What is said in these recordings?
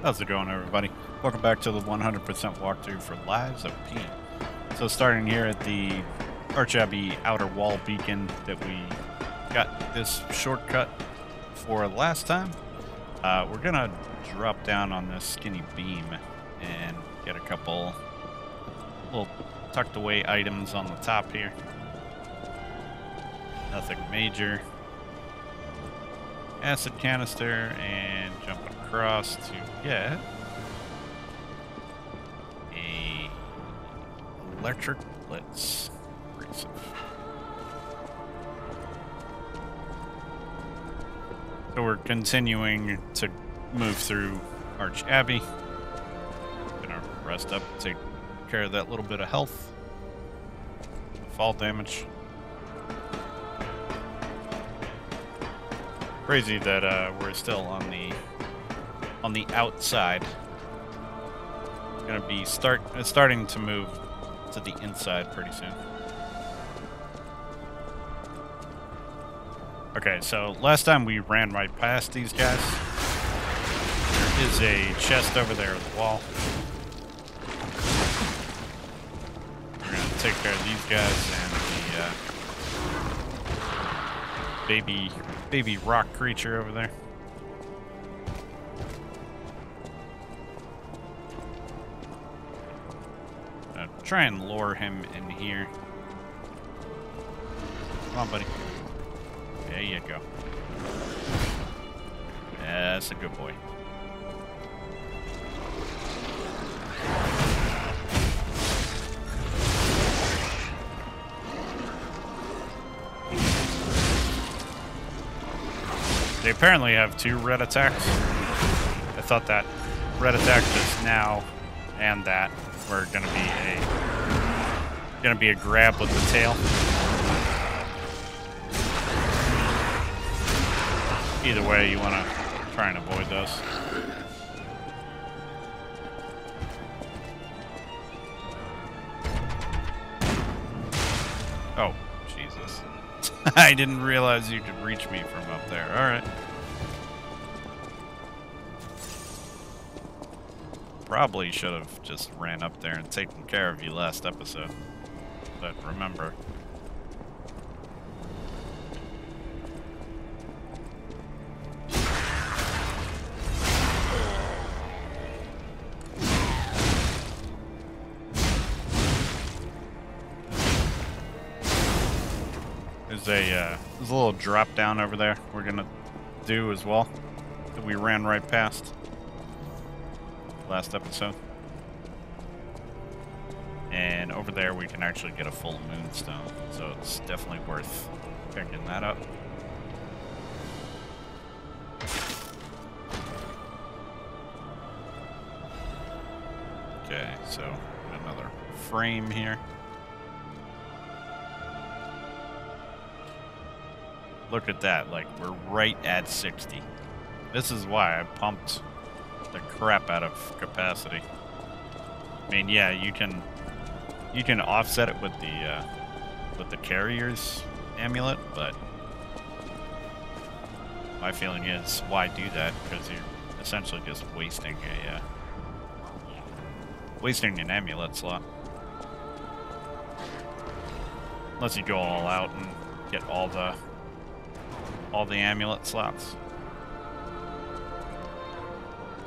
How's it going, everybody? Welcome back to the 100% walkthrough for Lives of P. So starting here at the Archabbey outer wall beacon that we got this shortcut for last time, we're gonna drop down on this skinny beam and get a couple little tucked away items on the top here. Nothing major. Acid canister and jump across to get a electric blitz. Abrasive. So we're continuing to move through Archabbey. Gonna rest up, take care of that little bit of health, fall damage. Crazy that we're still on the outside. Gonna be starting to move to the inside pretty soon. Okay, so last time we ran right past these guys. There is a chest over there at the wall. We're gonna take care of these guys and the baby rock creature over there. Try and lure him in here. Come on, buddy. There you go. That's a good boy. They apparently have two red attacks. I thought that red attack just now and that were gonna be a grab with the tail. Either way, you wanna try and avoid those. Oh, Jesus. I didn't realize you could reach me from up there. Alright. Probably should have just ran up there and taken care of you last episode. But remember. There's a little drop down over there we're gonna do as well that we ran right past last episode. And over there we can actually get a full moonstone, so it's definitely worth picking that up. Okay, so another frame here. Look at that, like we're right at 60. This is why I pumped the crap out of capacity. I mean, yeah, you can offset it with the carrier's amulet, but my feeling is why do that? Because you're essentially just wasting an amulet slot. Unless you go all out and get all the amulet slots,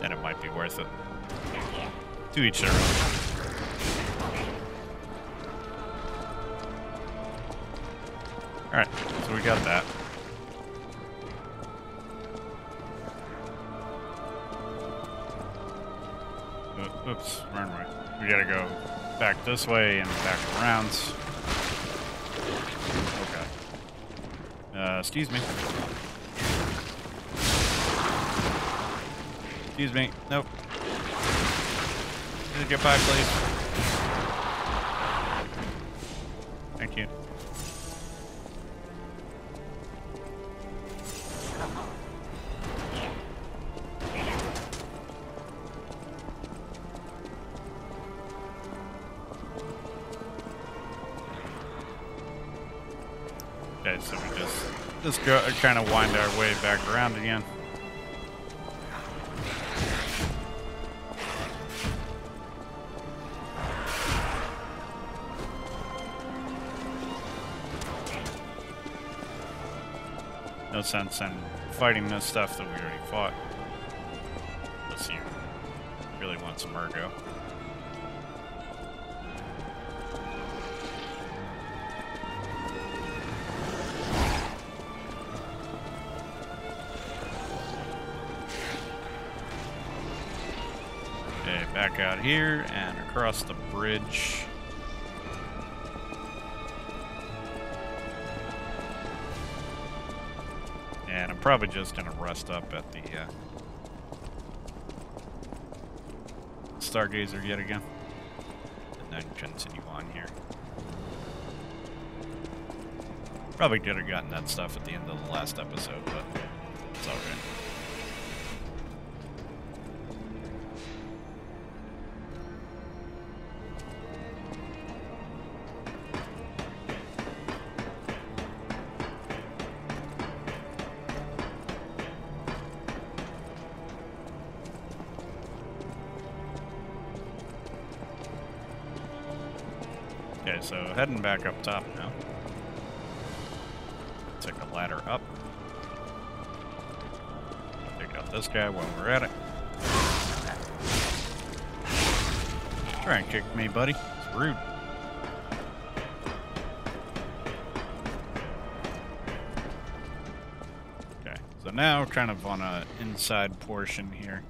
then it might be worth it. To each their own. Alright, so we got that. Oops, wrong way. We gotta go back this way and back around. Okay. Excuse me. Excuse me. Nope. Can you get by, please? Thank you. Okay, so we just go kind of wind our way back around again. no sense in fighting this stuff that we already fought. Unless you really want some ergo. Okay, back out here and across the bridge. And I'm probably just gonna rest up at the Stargazer yet again, and then continue on here. Probably could have gotten that stuff at the end of the last episode, but it's alright. Okay, so heading back up top now. Take a ladder up. Take out this guy while we're at it. Try and kick me, buddy. It's rude. Okay, so now kind of on a inside portion here.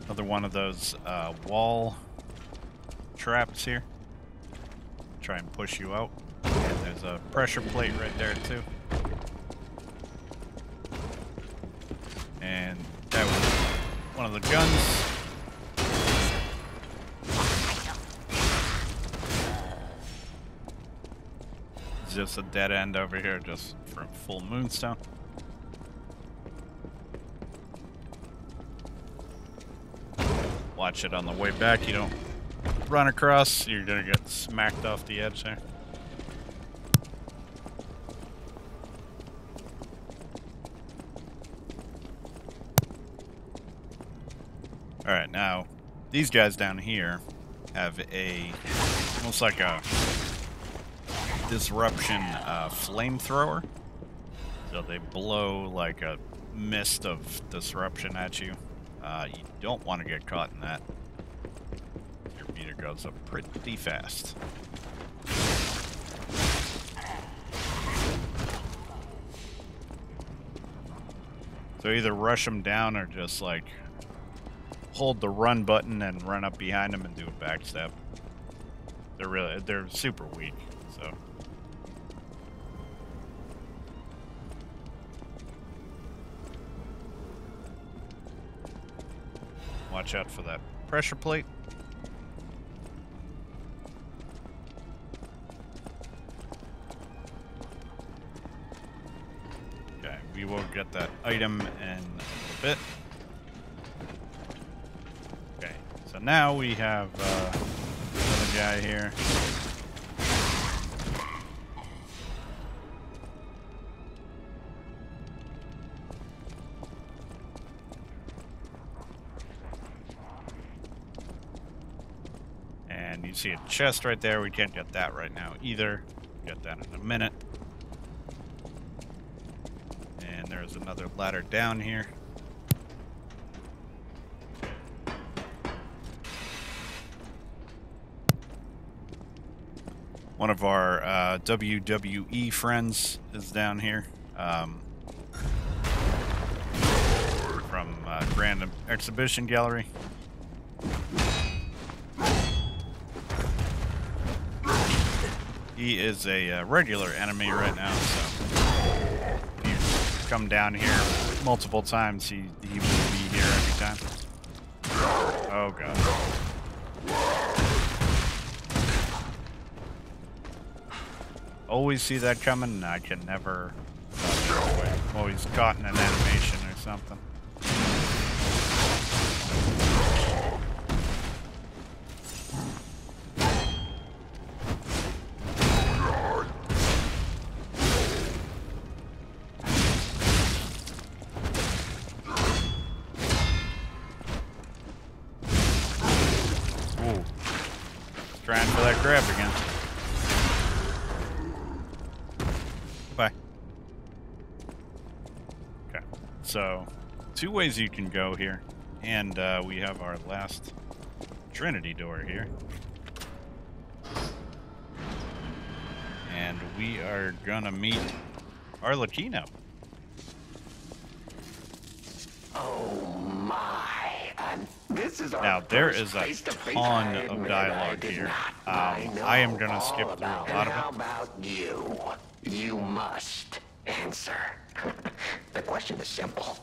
Another one of those wall traps here. Try and push you out. And there's a pressure plate right there too. And that was one of the guns. It's just a dead end over here, just for full moonstone. Watch it on the way back. You don't run across. You're gonna get smacked off the edge there. Alright, now these guys down here have a almost like a disruption flamethrower. So they blow like a mist of disruption at you. You don't want to get caught in that. Your meter goes up pretty fast. So either rush them down or just like hold the run button and run up behind them and do a backstep. They're super weak, so. Watch out for that pressure plate. Okay, we will get that item in a little bit. Okay, so now we have another guy here. You see a chest right there. We can't get that right now either. Get that in a minute. And there's another ladder down here. One of our WWE friends is down here. From Grand Exhibition Gallery. He is a regular enemy right now, so if you come down here multiple times, he will be here every time. Oh god. Always see that coming, and I can never I'm always caught in an animation or something. trying for that grab again. Goodbye. Okay, so 2 ways you can go here. And we have our last Trinity door here. And we are gonna meet Arlecchino. Oh my! This is our now there is a face-to-face ton I of admit dialogue I did here. not. I am gonna skip through a lot How of it. about you? You must answer. The question is simple,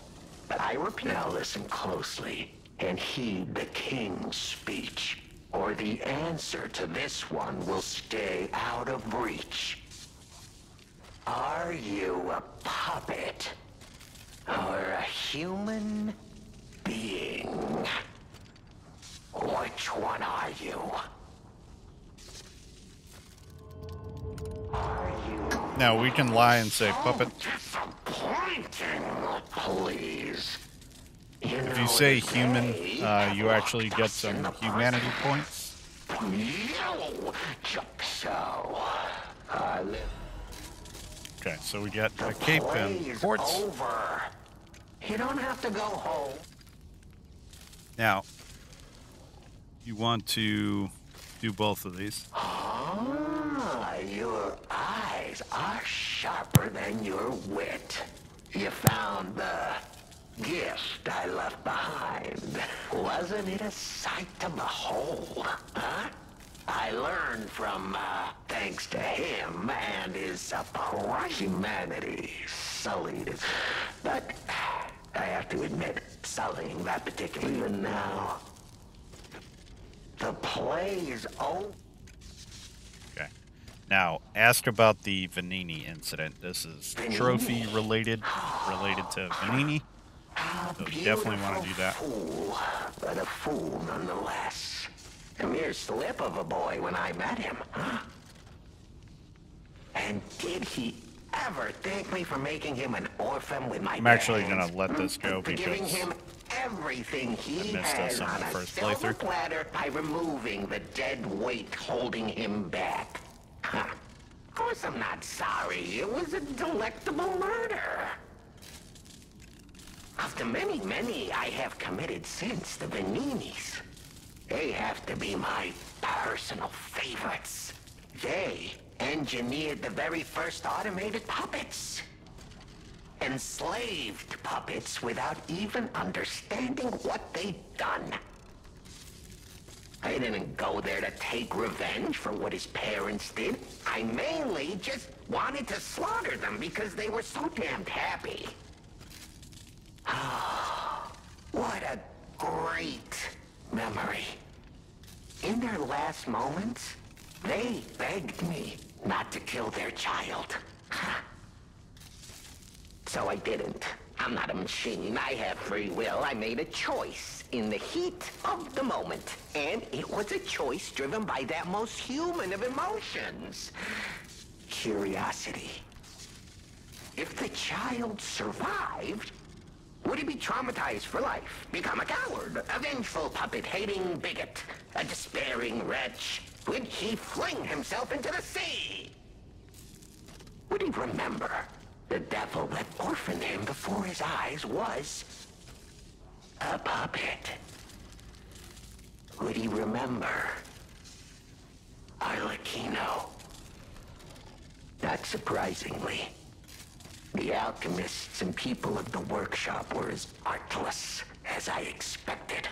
but I repeat. Now listen closely and heed the king's speech, or the answer to this one will stay out of reach. Are you a puppet or a human being? Which one are you? Are you... Now we can lie and say puppet. Disappointing, please. If you say human, you actually get some humanity points. No, just so. Okay, so we get a cape and quartz. Over. You don't have to go home. Now, you want to do both of these. Ah, your eyes are sharper than your wit. You found the gift I left behind. Wasn't it a sight to behold, huh? I learned from, thanks to him and his humanity sullied. But I have to admit, sullying that particular even now. The play's over. Okay. Now, ask about the Vanini incident. This is trophy related to Vanini. So definitely want to do that. Fool, but a fool nonetheless. A mere slip of a boy when I met him, huh? And did he ever thank me for making him an orphan with my I'm actually hands? gonna let this go For giving because him everything he I missed has this on on the a first silver playthrough. platter by removing the dead weight holding him back. Huh. Of course I'm not sorry. It was a delectable murder. Of the many I have committed since, the Vaninis, they have to be my personal favorites. They engineered the very first automated puppets. Enslaved puppets without even understanding what they'd done. I didn't go there to take revenge for what his parents did. I mainly just wanted to slaughter them because they were so damned happy. Oh, what a great memory. In their last moments, they begged me not to kill their child. So I didn't. I'm not a machine. I have free will. I made a choice in the heat of the moment. And it was a choice driven by that most human of emotions. Curiosity. If the child survived, would he be traumatized for life? Become a coward, a vengeful puppet-hating bigot, a despairing wretch? Would he fling himself into the sea? Would he remember the devil that orphaned him before his eyes was a puppet? Would he remember Arlecchino? Not surprisingly, the alchemists and people of the workshop were as artless as I expected,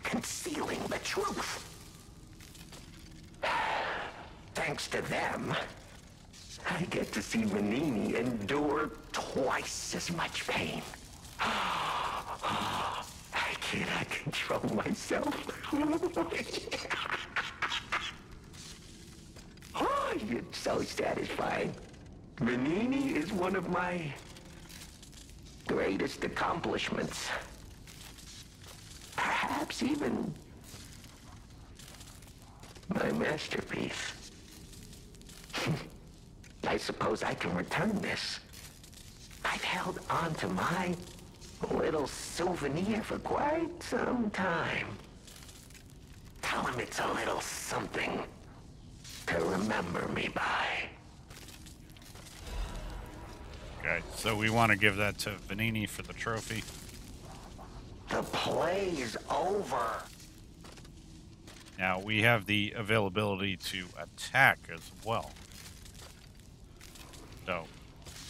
concealing the truth. Thanks to them, I get to see Vanini endure twice as much pain. I cannot control myself. Oh, it's so satisfying. Vanini is one of my greatest accomplishments. Perhaps even my masterpiece. I suppose I can return this. I've held on to my little souvenir for quite some time. Tell Tell him it's a little something to remember me by. Okay, so we want to give that to Vanini for the trophy. The play's over. Now, we have the availability to attack as well. So,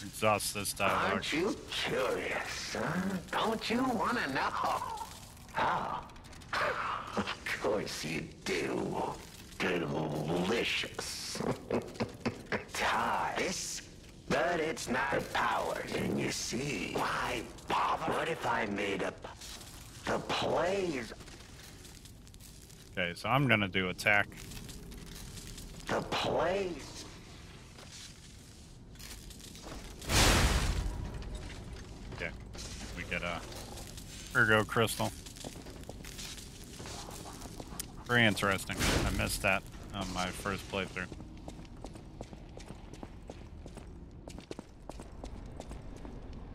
exhaust this dialogue. Aren't you curious, huh? Don't you want to know? Oh, of course you do. Delicious. TARDIS, but it's not powered, and you see. Why bother? What if I made up the plays? Okay, so I'm gonna do attack. The plays. Okay, we get a Ergo Crystal. Very interesting. I missed that on my first playthrough.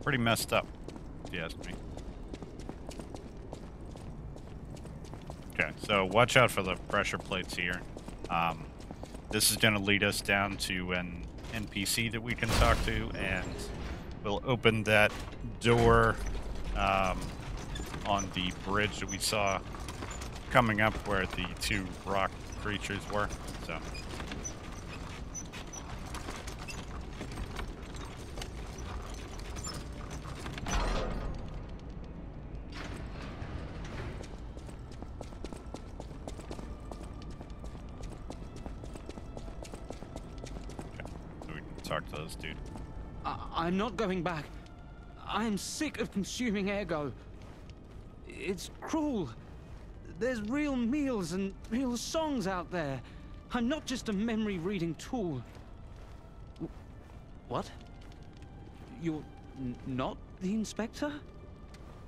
Pretty messed up, if you ask me. Okay, so watch out for the pressure plates here. This is going to lead us down to an NPC that we can talk to, and we'll open that door on the bridge that we saw coming up where the two rock creatures were. So. Talk to this dude. I'm not going back. I'm sick of consuming Ergo. It's cruel. There's real meals and real songs out there. I'm not just a memory-reading tool. What? You're not the inspector?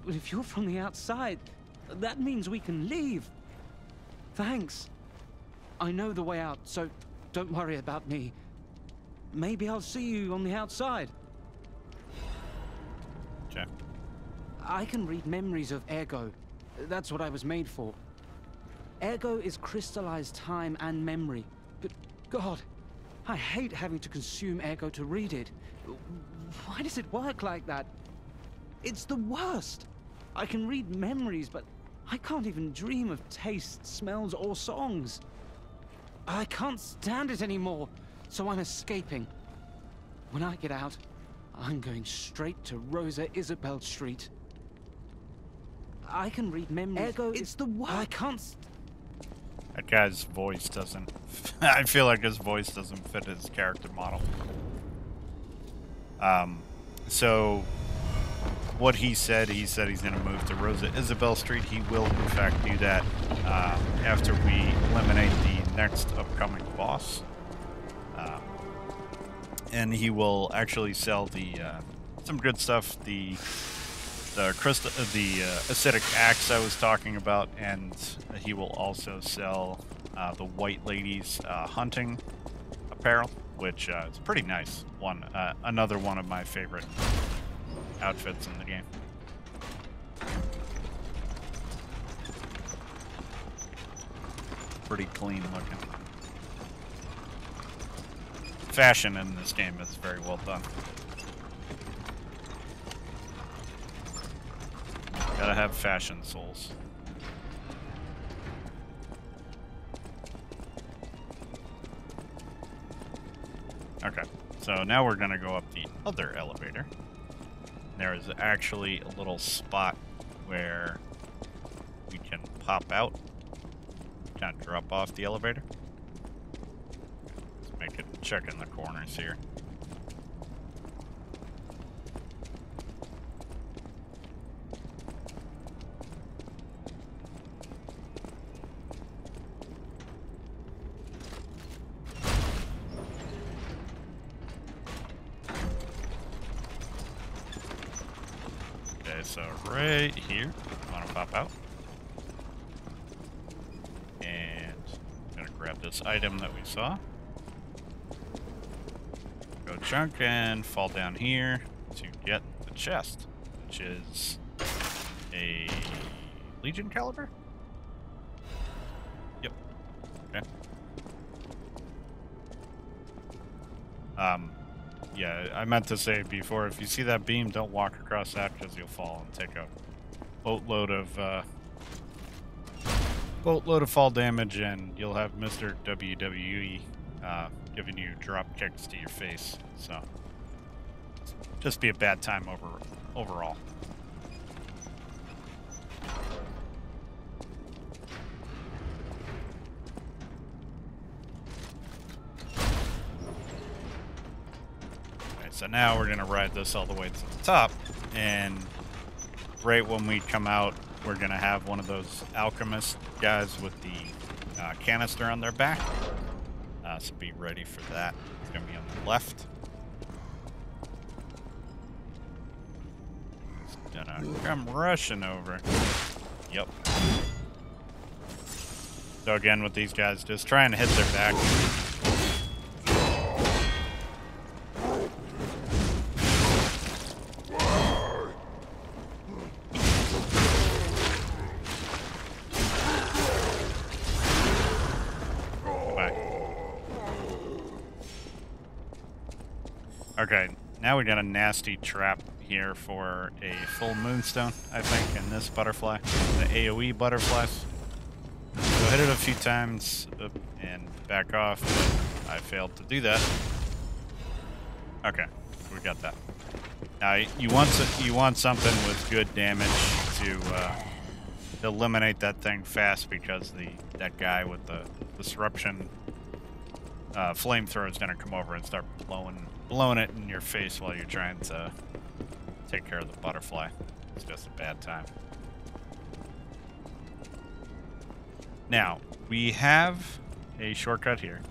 Well, if you're from the outside, that means we can leave. Thanks. I know the way out, so don't worry about me. Maybe I'll see you on the outside. Okay. I can read memories of Ergo. That's what I was made for. Ergo is crystallized time and memory. But God, I hate having to consume Ergo to read it. Why does it work like that? It's the worst. I can read memories, but I can't even dream of tastes, smells, or songs. I can't stand it anymore. So I'm escaping. When I get out, I'm going straight to Rosa Isabel Street. I can read memories. Ergo, it's the worst. I can't. That guy's voice doesn't. I feel like his voice doesn't fit his character model. So what he said he's going to move to Rosa Isabel Street. He will, in fact, do that after we eliminate the next upcoming boss. And he will actually sell the some good stuff, the crystal, the acidic axe I was talking about, and he will also sell the White Lady's hunting apparel, which is pretty nice. Another one of my favorite outfits in the game. Pretty clean looking. Fashion in this game is very well done. Gotta have fashion souls. Okay, so now we're gonna go up the other elevator. There is actually a little spot where we can pop out, kind of drop off the elevator. Make it check in the corners here. Okay, so right here, I want to pop out. And I'm going to grab this item that we saw. Go chunk and fall down here to get the chest, which is a Legion caliber? Yep. Okay. Yeah, I meant to say before, if you see that beam, don't walk across that because you'll fall and take a boatload of fall damage, and you'll have Mr. WWE giving you drop kicks to your face. So, just be a bad time overall. So now we're going to ride this all the way to the top, and right when we come out, we're going to have one of those alchemist guys with the canister on their back. So be ready for that. It's going to be on the left. It's going to come rushing over. Yep. So again, with these guys, just try and hit their back. Okay, now we got a nasty trap here for a full moonstone, I think, in this butterfly. The AoE butterflies. So hit it a few times and back off, but I failed to do that. Okay, we got that. Now you want something with good damage to eliminate that thing fast, because that guy with the disruption flamethrower is gonna come over and start blowing it in your face while you're trying to take care of the butterfly. It's just a bad time. Now, we have a shortcut here.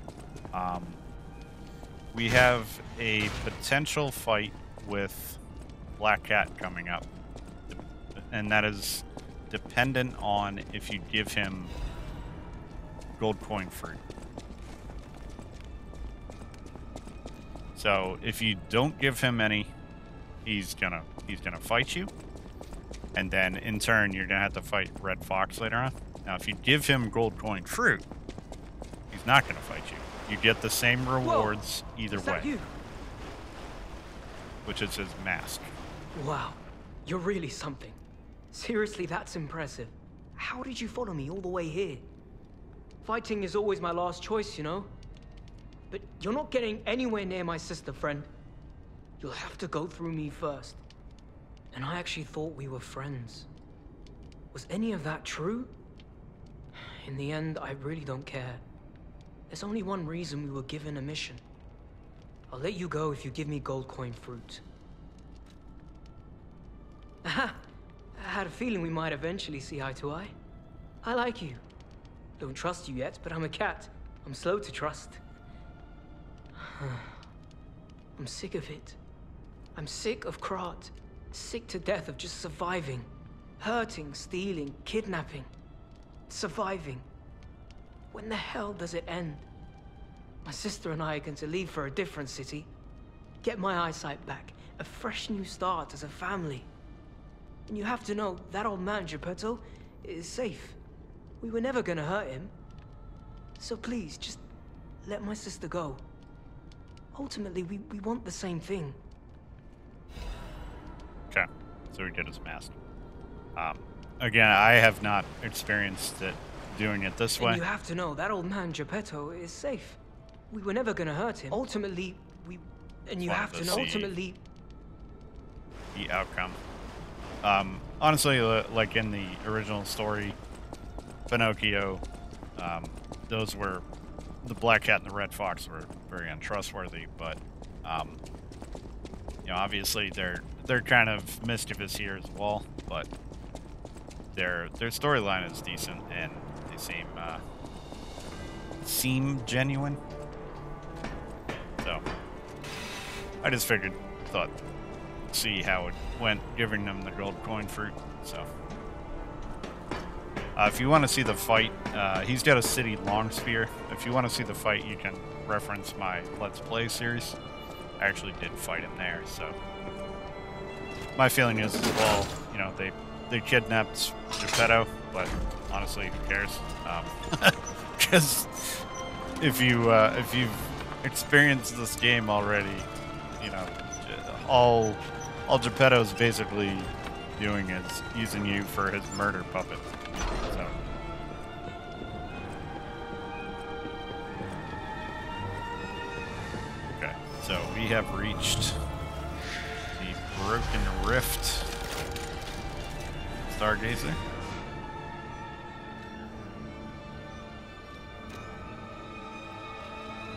We have a potential fight with Black Cat coming up, and that is dependent on if you give him gold coin fruit. So if you don't give him any, he's gonna fight you, and then in turn you're gonna have to fight Red Fox later on. Now if you give him gold coin fruit, he's not gonna fight you. You get the same rewards either way, which is his mask. Wow, you're really something. Seriously, that's impressive. How did you follow me all the way here? Fighting is always my last choice, you know? But you're not getting anywhere near my sister, friend. You'll have to go through me first. And I actually thought we were friends. Was any of that true? In the end, I really don't care. There's only one reason we were given a mission. I'll let you go if you give me gold coin fruit. Aha! I had a feeling we might eventually see eye to eye. I like you. Don't trust you yet, but I'm a cat. I'm slow to trust. I'm sick of it. I'm sick of Krat. Sick to death of just surviving. Hurting, stealing, kidnapping. Surviving. When the hell does it end? My sister and I are going to leave for a different city. Get my eyesight back. A fresh new start as a family. And you have to know, that old man, Geppetto, is safe. We were never gonna hurt him. So please, just let my sister go. Ultimately, we want the same thing. Okay, so we get his mask. Again, I have not experienced it doing it this way. And you have to know, that old man, Geppetto, is safe. We were never gonna hurt him. Ultimately, and you have to know, ultimately... the outcome. Honestly, like in the original story, Pinocchio, those were... the Black Cat and the Red Fox were very untrustworthy, but, you know, obviously they're kind of mischievous here as well, but their storyline is decent, and they seem genuine. So, I just thought, see how it went, giving them the gold coin fruit, so. If you want to see the fight, he's got a city long spear. If you want to see the fight, you can reference my Let's Play series. I actually did fight him there, so. My feeling is, well, you know, they kidnapped Geppetto, but honestly, who cares? because if you've experienced this game already, you know, all Geppetto's basically doing is using you for his murder puppet. So. Okay, so we have reached the Broken Rift Stargazer.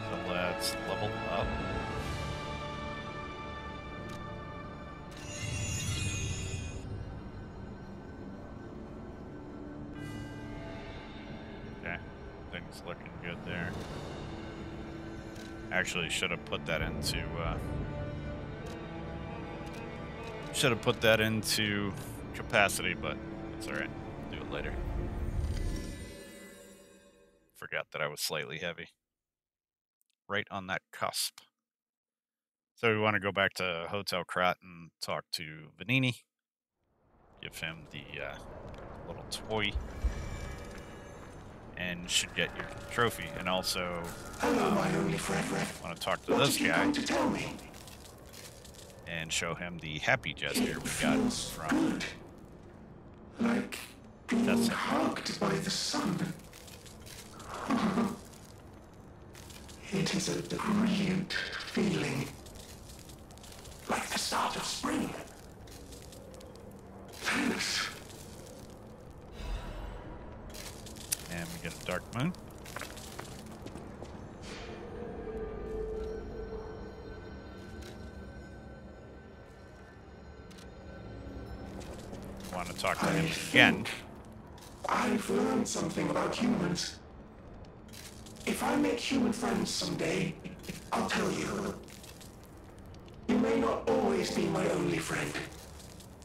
So let's level up. Okay, things looking good there. Actually, should have put that into capacity, but it's all right. Do it later. Forgot that I was slightly heavy. Right on that cusp. So we want to go back to Hotel Krat and talk to Vanini. Give him the little toy. And should get your trophy. And also, hello, my only friend. Want to talk to this guy and show him the happy gesture we got from good. Like being hugged by the sun. It is a brilliant feeling, like the start of spring. Thanks. And we get a dark moon. Want to talk to him again. I've learned something about humans. If I make human friends someday, I'll tell you. You may not always be my only friend,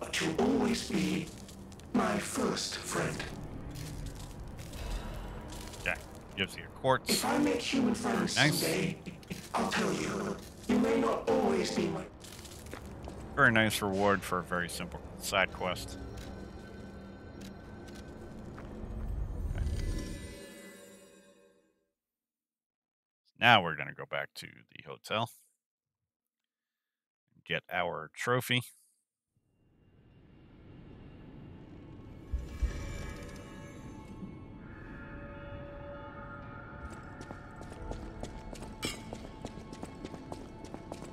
but you'll always be my first friend. Okay, gives you a quartz. If I make human friends someday, I'll tell you. You may not always be my... Very nice reward for a very simple side quest. Now we're going to go back to the hotel, get our trophy.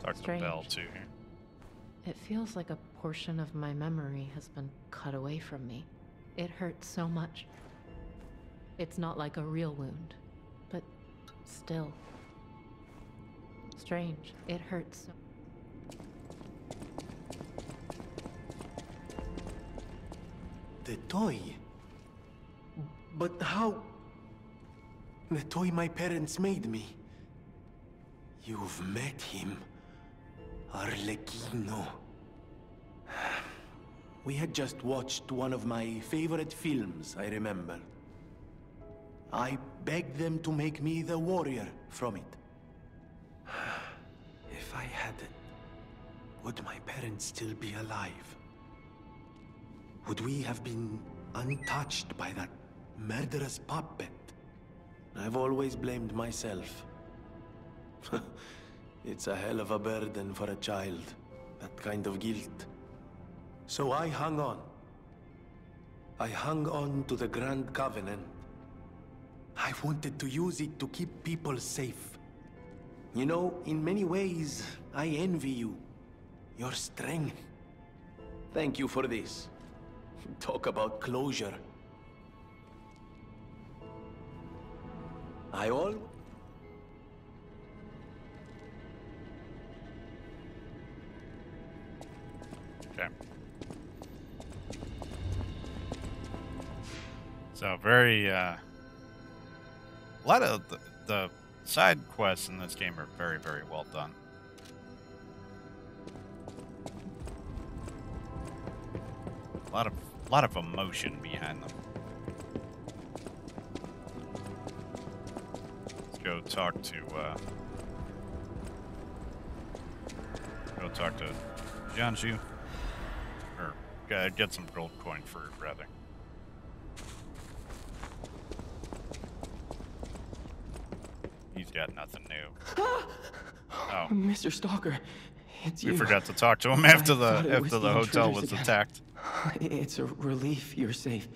Talk to Belle too here. It feels like a portion of my memory has been cut away from me. It hurts so much. It's not like a real wound, but still. Strange. It hurts so. The toy? But how? The toy my parents made me. You've met him. Arlecchino. We had just watched one of my favorite films, I remember. I begged them to make me the warrior from it. If I hadn't, would my parents still be alive? Would we have been untouched by that murderous puppet? I've always blamed myself. It's a hell of a burden for a child, that kind of guilt. So I hung on. I hung on to the Grand Covenant. I wanted to use it to keep people safe. You know, in many ways, I envy you. Your strength. Thank you for this. Talk about closure. I all... Okay. So very, a lot of the side quests in this game are very, very well done. A lot of emotion behind them. Let's go talk to Jianzhu, or get some gold coin for it rather. He's got nothing new. Oh, Mr. Stalker, it's you. we forgot to talk to him I after thought it the was hotel intruders was again. attacked. It's a relief you're safe.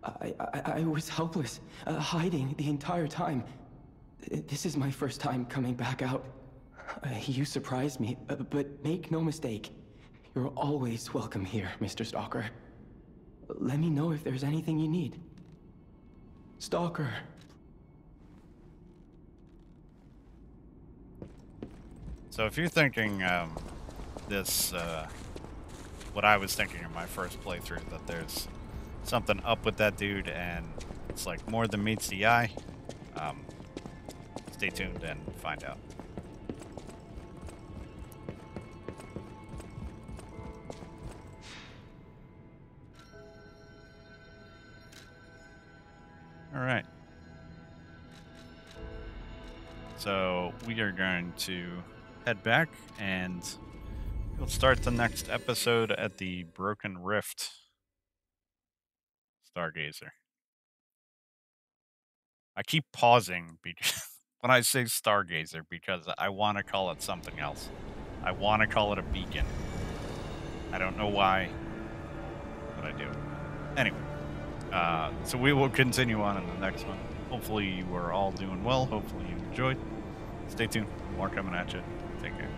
I was helpless, hiding the entire time. This is my first time coming back out. You surprised me, but make no mistake. You're always welcome here, Mr. Stalker. Let me know if there's anything you need. Stalker. So if you're thinking what I was thinking in my first playthrough, that there's something up with that dude and it's like more than meets the eye, stay tuned and find out. All right. So we are going to head back and we'll start the next episode at the Broken Rift Stargazer. I keep pausing because when I say Stargazer because I want to call it something else. I want to call it a beacon. I don't know why, but I do. Anyway, so we will continue on in the next one. Hopefully you are all doing well. Hopefully you enjoyed. Stay tuned. More coming at you. Take care.